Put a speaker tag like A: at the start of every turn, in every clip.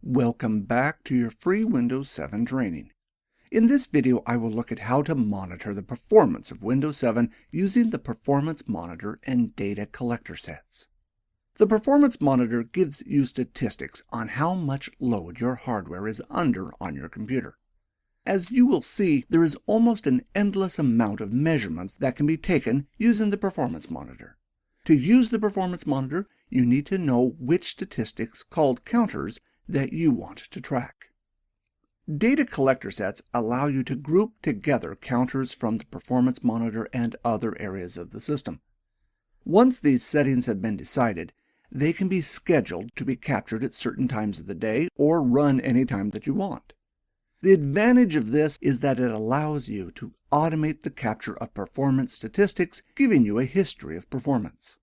A: Welcome back to your free Windows 7 training. In this video, I will look at how to monitor the performance of Windows 7 using the Performance Monitor and Data Collector sets. The Performance Monitor gives you statistics on how much load your hardware is under on your computer. As you will see, there is almost an endless amount of measurements that can be taken using the Performance Monitor. To use the Performance Monitor, you need to know which statistics, called counters, that you want to track. Data collector sets allow you to group together counters from the Performance Monitor and other areas of the system. Once these settings have been decided, they can be scheduled to be captured at certain times of the day or run any time that you want. The advantage of this is that it allows you to automate the capture of performance statistics, giving you a history of performance.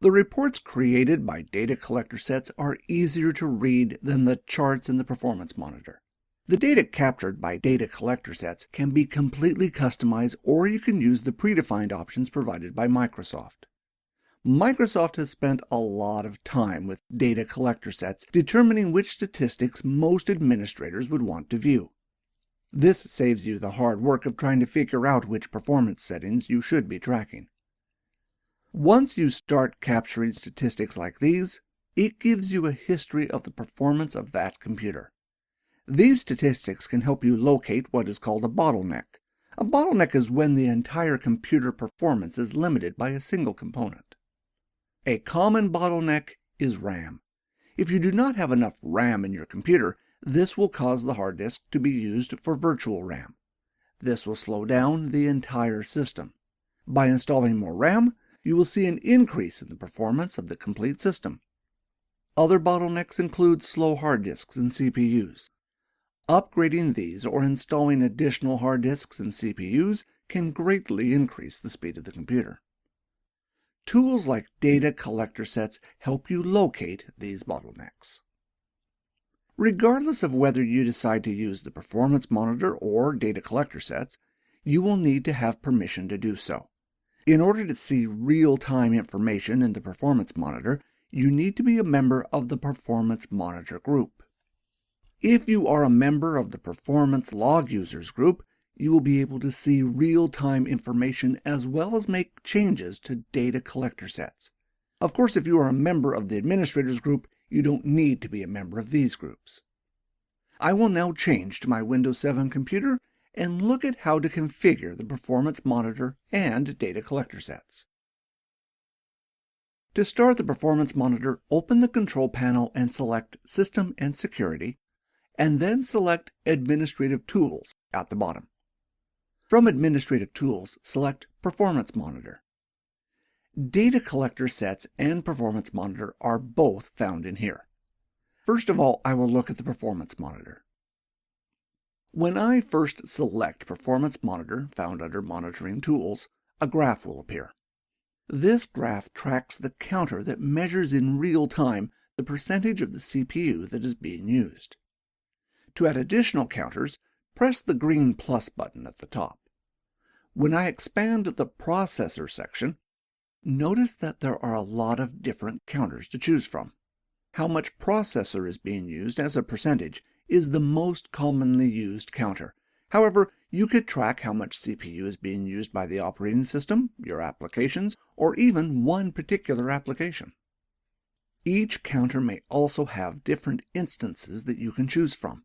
A: The reports created by data collector sets are easier to read than the charts in the Performance Monitor. The data captured by data collector sets can be completely customized, or you can use the predefined options provided by Microsoft. Microsoft has spent a lot of time with data collector sets determining which statistics most administrators would want to view. This saves you the hard work of trying to figure out which performance settings you should be tracking. Once you start capturing statistics like these, it gives you a history of the performance of that computer. These statistics can help you locate what is called a bottleneck. A bottleneck is when the entire computer performance is limited by a single component. A common bottleneck is RAM. If you do not have enough RAM in your computer, this will cause the hard disk to be used for virtual RAM. This will slow down the entire system. By installing more RAM, you will see an increase in the performance of the complete system. Other bottlenecks include slow hard disks and CPUs. Upgrading these or installing additional hard disks and CPUs can greatly increase the speed of the computer. Tools like data collector sets help you locate these bottlenecks. Regardless of whether you decide to use the Performance Monitor or data collector sets, you will need to have permission to do so. In order to see real-time information in the Performance Monitor, you need to be a member of the Performance Monitor group. If you are a member of the Performance Log Users group, you will be able to see real-time information as well as make changes to data collector sets. Of course, if you are a member of the Administrators group, you don't need to be a member of these groups. I will now change to my Windows 7 computer and look at how to configure the Performance Monitor and data collector sets. To start the Performance Monitor, open the Control Panel and select System and Security, and then select Administrative Tools at the bottom. From Administrative Tools, select Performance Monitor. Data collector sets and Performance Monitor are both found in here. First of all, I will look at the Performance Monitor. When I first select Performance Monitor, found under Monitoring Tools, a graph will appear. This graph tracks the counter that measures in real time the percentage of the CPU that is being used. To add additional counters, press the green plus button at the top. When I expand the Processor section, notice that there are a lot of different counters to choose from. How much processor is being used as a percentage is the most commonly used counter. However, you could track how much CPU is being used by the operating system, your applications, or even one particular application. Each counter may also have different instances that you can choose from.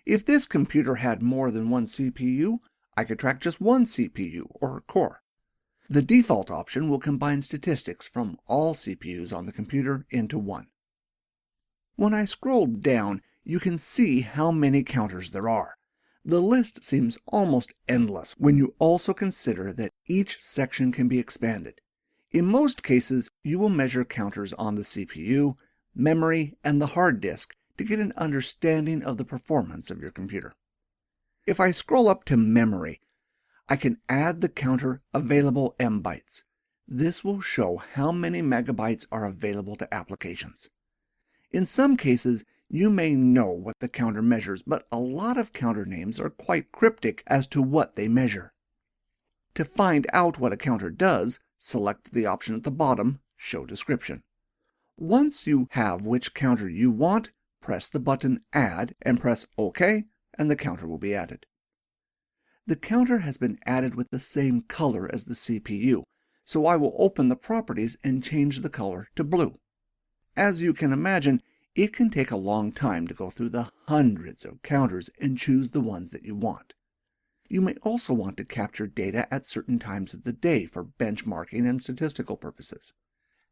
A: If this computer had more than one CPU, I could track just one CPU or core. The default option will combine statistics from all CPUs on the computer into one. When I scroll down, you can see how many counters there are. The list seems almost endless when you also consider that each section can be expanded. In most cases, you will measure counters on the CPU, memory, and the hard disk to get an understanding of the performance of your computer. If I scroll up to memory, I can add the counter Available MBytes. This will show how many megabytes are available to applications. In some cases, you may know what the counter measures, but a lot of counter names are quite cryptic as to what they measure. To find out what a counter does, select the option at the bottom, Show Description. Once you have which counter you want, press the button Add and press OK, and the counter will be added. The counter has been added with the same color as the CPU, so I will open the properties and change the color to blue. As you can imagine, it can take a long time to go through the hundreds of counters and choose the ones that you want. You may also want to capture data at certain times of the day for benchmarking and statistical purposes.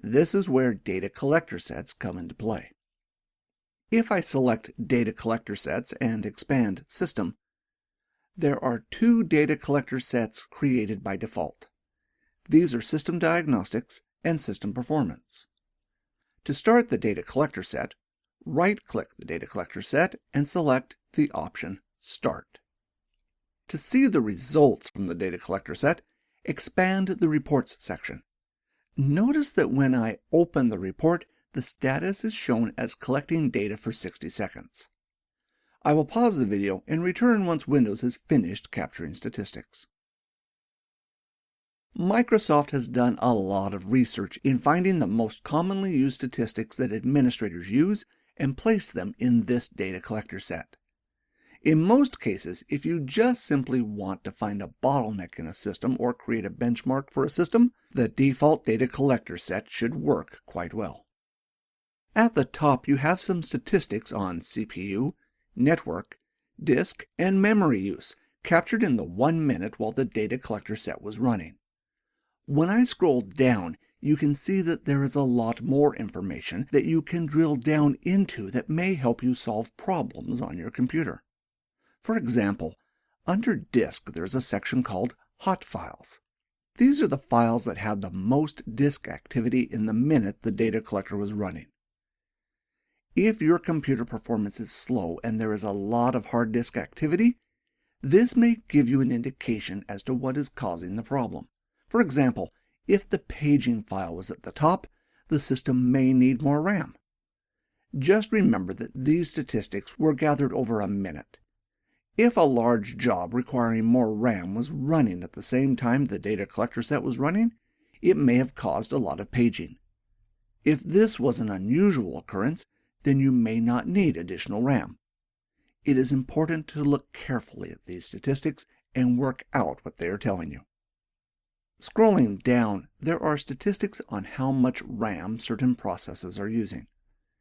A: This is where data collector sets come into play. If I select Data Collector Sets and expand System, there are two data collector sets created by default. These are System Diagnostics and System Performance. To start the data collector set, right-click the data collector set and select the option Start. To see the results from the data collector set, expand the Reports section. Notice that when I open the report, the status is shown as collecting data for 60 seconds. I will pause the video and return once Windows has finished capturing statistics. Microsoft has done a lot of research in finding the most commonly used statistics that administrators use and placed them in this data collector set. In most cases, if you just simply want to find a bottleneck in a system or create a benchmark for a system, the default data collector set should work quite well. At the top, you have some statistics on CPU, network, disk, and memory use, captured in the 1 minute while the data collector set was running. When I scroll down, you can see that there is a lot more information that you can drill down into that may help you solve problems on your computer. For example, under Disk there's a section called Hot Files. These are the files that had the most disk activity in the minute the data collector was running. If your computer performance is slow and there is a lot of hard disk activity, this may give you an indication as to what is causing the problem. For example, if the paging file was at the top, the system may need more RAM. Just remember that these statistics were gathered over a minute. If a large job requiring more RAM was running at the same time the data collector set was running, it may have caused a lot of paging. If this was an unusual occurrence, then you may not need additional RAM. It is important to look carefully at these statistics and work out what they are telling you. Scrolling down, there are statistics on how much RAM certain processes are using.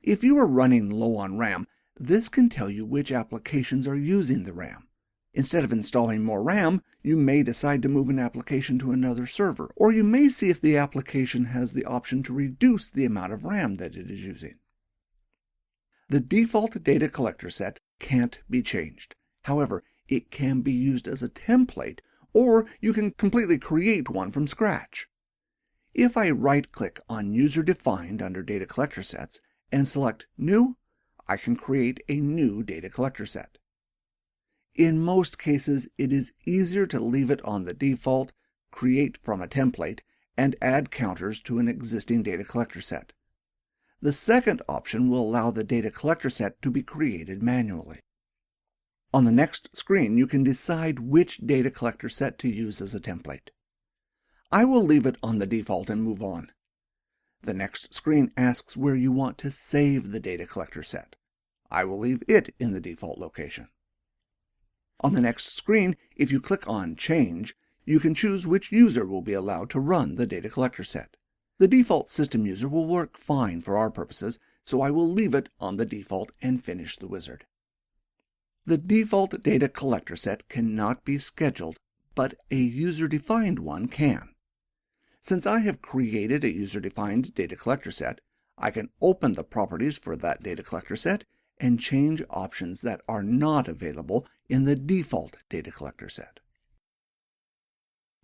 A: If you are running low on RAM, this can tell you which applications are using the RAM. Instead of installing more RAM, you may decide to move an application to another server, or you may see if the application has the option to reduce the amount of RAM that it is using. The default data collector set can't be changed. However, it can be used as a template, or you can completely create one from scratch. If I right-click on User Defined under Data Collector Sets and select New, I can create a new data collector set. In most cases, it is easier to leave it on the default, create from a template, and add counters to an existing data collector set. The second option will allow the data collector set to be created manually. On the next screen, you can decide which data collector set to use as a template. I will leave it on the default and move on. The next screen asks where you want to save the data collector set. I will leave it in the default location. On the next screen, if you click on Change, you can choose which user will be allowed to run the data collector set. The default system user will work fine for our purposes, so I will leave it on the default and finish the wizard. The default data collector set cannot be scheduled, but a user-defined one can. Since I have created a user-defined data collector set, I can open the properties for that data collector set and change options that are not available in the default data collector set.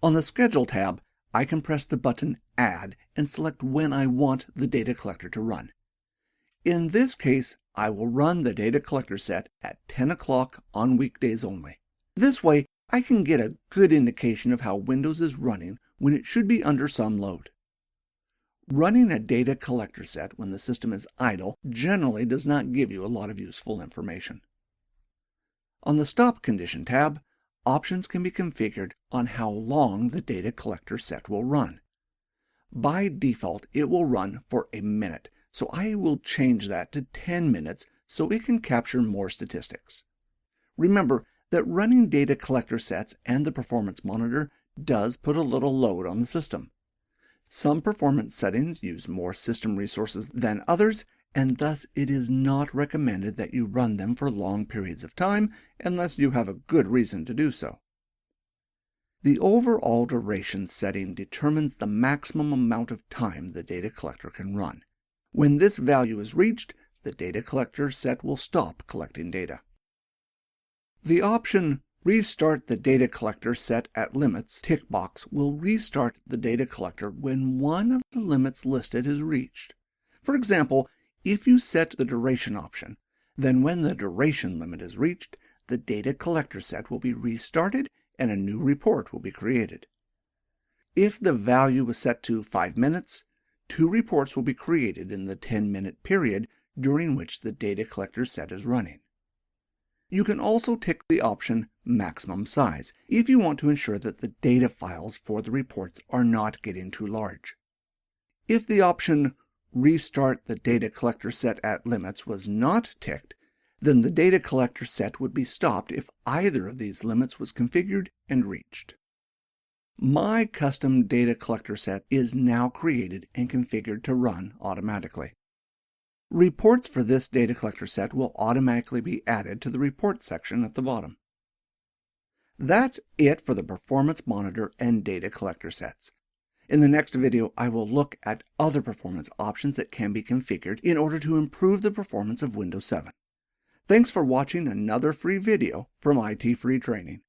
A: On the Schedule tab, I can press the button Add and select when I want the data collector to run. In this case, I will run the data collector set at 10 o'clock on weekdays only. This way, I can get a good indication of how Windows is running when it should be under some load. Running a data collector set when the system is idle generally does not give you a lot of useful information. On the Stop Condition tab, options can be configured on how long the data collector set will run. By default, it will run for a minute, so I will change that to 10 minutes so it can capture more statistics. Remember that running data collector sets and the performance monitor does put a little load on the system. Some performance settings use more system resources than others, and thus it is not recommended that you run them for long periods of time unless you have a good reason to do so. The overall duration setting determines the maximum amount of time the data collector can run. When this value is reached, the data collector set will stop collecting data. The option Restart the data collector set at limits tick box will restart the data collector when one of the limits listed is reached. For example, if you set the duration option, then when the duration limit is reached, the data collector set will be restarted and a new report will be created. If the value was set to 5 minutes, 2 reports will be created in the 10-minute period during which the data collector set is running. You can also tick the option Maximum Size if you want to ensure that the data files for the reports are not getting too large. If the option Restart the data collector set at limits was not ticked, then the data collector set would be stopped if either of these limits was configured and reached. My custom data collector set is now created and configured to run automatically. Reports for this data collector set will automatically be added to the report section at the bottom. That's it for the performance monitor and data collector sets. In the next video, I will look at other performance options that can be configured in order to improve the performance of Windows 7. Thanks for watching another free video from ITFreeTraining.